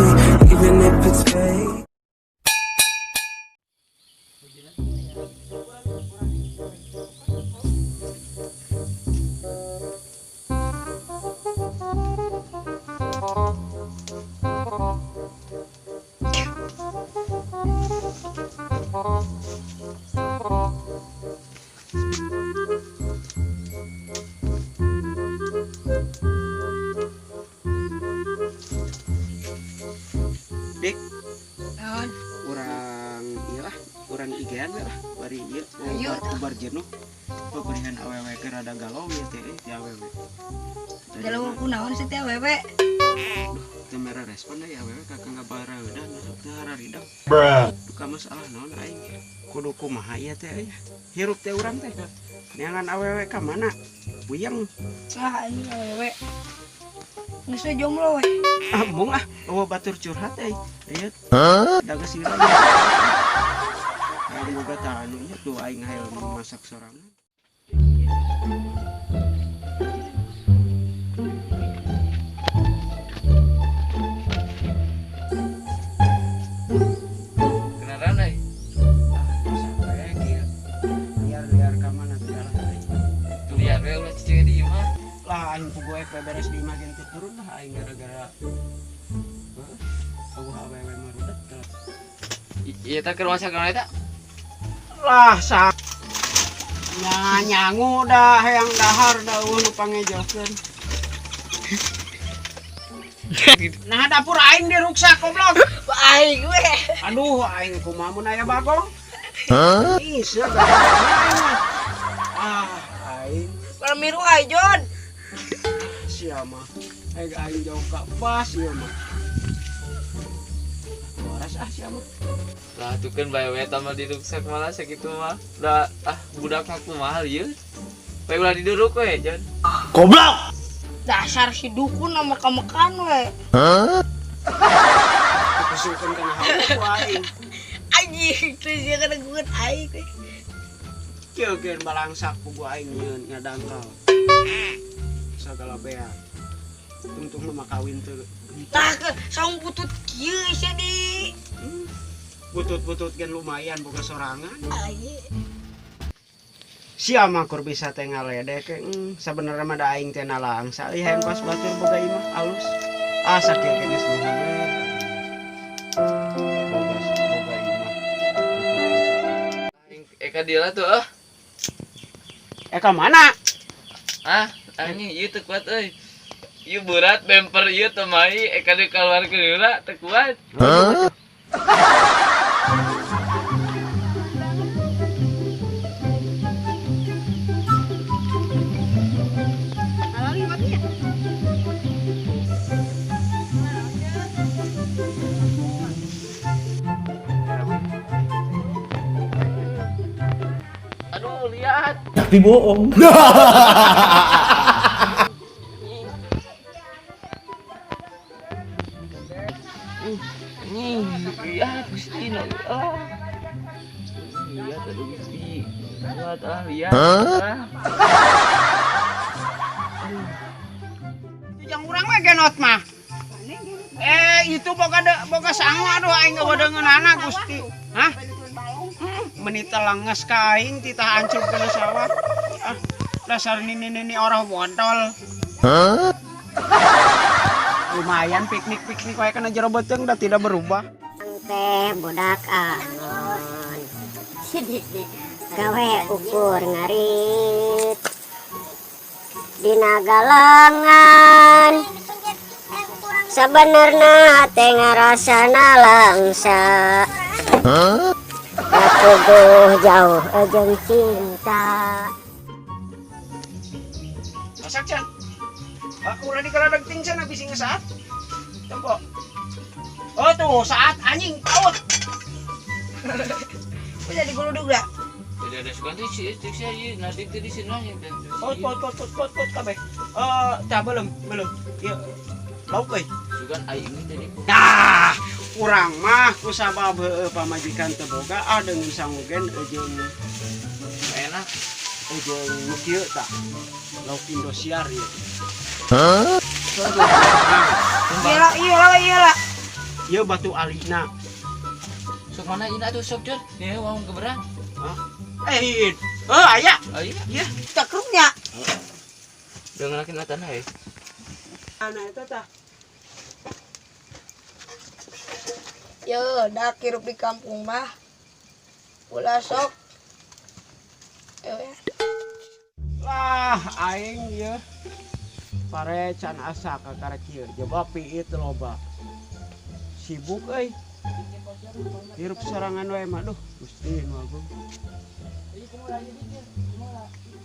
me, even if it's fake. Dik, Naon? urang igean lah, bari ieu Ayo. ubar jenuh. Pemberian awewe keur rada galau ya teh ti awewe. Galau kunaon sih teh awewe? Teu mere respon deui awewe ka ngabaraeudan teu hararidang. Duka masalah naon aing. Kudu kumaha ieu teh aya. Hirup teh urang teh. Neangan awewe ka mana? Puyeng. Ah, ini awewe. Geus we jomblo we. Bung batur curhat euy. Ieu. Daga sirah. Aing boga tanu nya tuh aing hayang masak sorangan. Kenalan euy. Liar ka mana teh dalam teh. Tuh lihat we ulah cicing di mah. Lah aing puguek beberes di imah gen turun lah aing gara-gara awewe marudet. Iya tak ke rumah sakit eta. Lah sak nyangu dah hayang dahar dauh nu pangejokeun. Nah dapur aing diruksak goblok. Aing we. Aduh aing kumaha mun aya bagong? Hah? Isa aing. Aing Kalau miru ajon. sia mah. Aing jauh ka bas ieu mah. Waras sia mah. Lah tuh kan bae we tambah diruksak malah sakitu mah. Da budak mah kumaha ieu. Bae ulah diduruk we, Jon. Goblok. Dasar si dukun sama kamekan we. Kusukeun kana hawa ku aing. Anjing, terus dia kena gugat aing we. Kieu geun balangsak pugu aing nyieun ngadangkal. Sagala bea. Untung mah kawin teu. Tah ke saung butut kieu sia di. Butut-butut gen lumayan boga sorangan. Anjing. Sia mah kur bisa teh ngaledek sabenerna mah da aing teh nalangsa euy hayang pas batur boga imah alus. Asa kieu geus nuhun we. Boga imah. Eka dia lah tuh Eka mana? anjing ieu teu kuat euy. Ieu berat bemper ieu teu mai eka di keluarkeun heula teu kuat. Aduh lihat. Tapi bohong. Lihat Gusti lihat aduh Gusti lihat Jang urang we genot mah. Itu boga sangu aduh aing gawedeungeunana Gusti. Hah? Menita langes ka aing titah hancurkeun sawah. Dasar nini orang bodol. Lumayan piknik wae kana jero beuteung da tidak berubah. Teh budak angon gawe ukur ngarit dina galangan sabenerna teh ngarasana langsa aku jauh jeung cinta. Masak can. Ulah dikaladag ting can abis ngesaat. Tempo. Oh tuh saat anjing taut. Udah diguludug dah. tidak ada suka sih aja nanti di sini aja Pot kabeh. Tah belum. Ieu lauk euy. sugan ai ini tadi Nah, urang mah ku sabab pamajikan teu boga adeung sangugen jeung enak jeung nu kieu tah. Lauk Indosiar ieu. Iyalah. Ieu batu alina. Sok mana ini atuh sok Jun. Nih mau keberang. Aya. Oh iya. Iya. Cakruknya. Dengan laki tanah ya. Ana eta tah. Yo, dak hirup di kampung mah. Ulah sok. Yo ya. Lah aing ieu pare can asa ka karek ieu. Coba piit loba. Sibuk euy. Hirup sorangan wae mah duh, Gusti nu agung.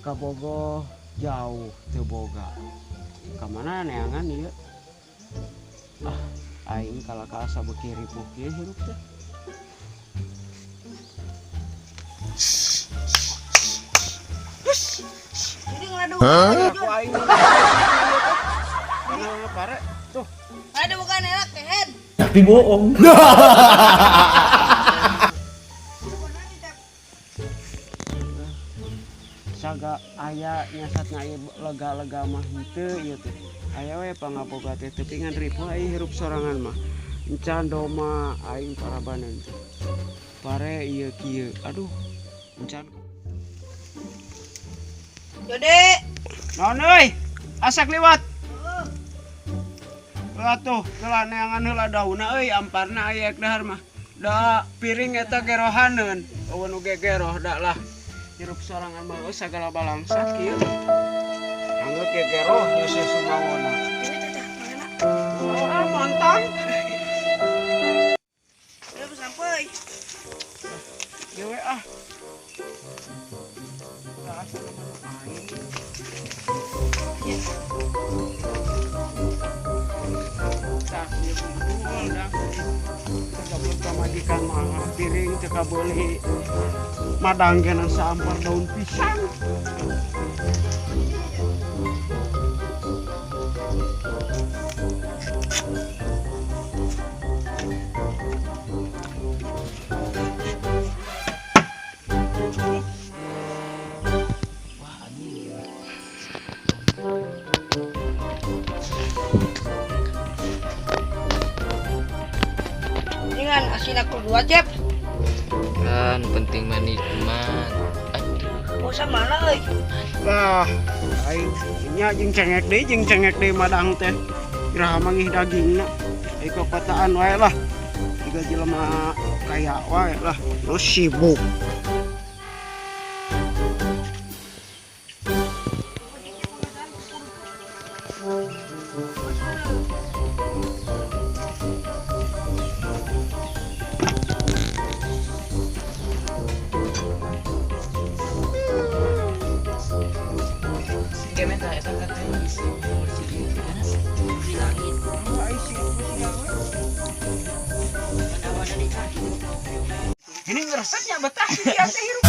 Ka Bogoh jauh teu boga. Ka mana neangan ieu? Ah, aing kalaka asa beuki ripuh ieu hirup teh. Jadi ngadu. Aku aing. Kana pare tuh. Ada bukan enak kehead. Tapi bohong. Saga aya nyasatna ieu lega-lega mah henteu ieu teh. Aya we pangaboga teh teu ngan ripuh ai hirup sorangan mah. Encan doma aing parabanan teh. Pare ieu kieu. Aduh. Encan. Yode. Naon euy? Asak liwat. Atuh, geula neangan heula daunna euy, amparna aya dahar mah. Da piring eta gerohaneun. Eueun oge geroh da lah. Hirup sorangan mah sagala balangsa kieu. Anggeut ge geroh geus sumawona. Oh, montong. Udah sampai. Ye we ah. Lah asup aing. Tah, ieu kumpul dah. Kabur pamajikan mah piring teu kabeuli. Madangkeun sampar daun pisang. Dengan asin aku dua cep. Kan penting menikmat. Mau sama mana euy? Lah, aing nya jeung cengek deui madang teh. Iraha mangih dagingna. Ai kokotaan wae lah. Jiga jelema kaya wae lah. Lu sibuk. Ini ngeresepnya betah sih asa hirup.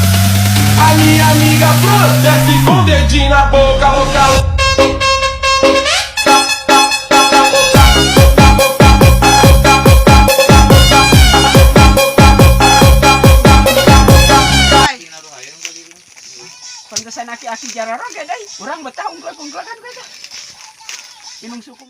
A minha amiga Bruna desce com o dedinho na boca, boca, Pantesan aki-aki jararo ge deui. Urang betah ungklek-ungklekan ge teh. Minum suku.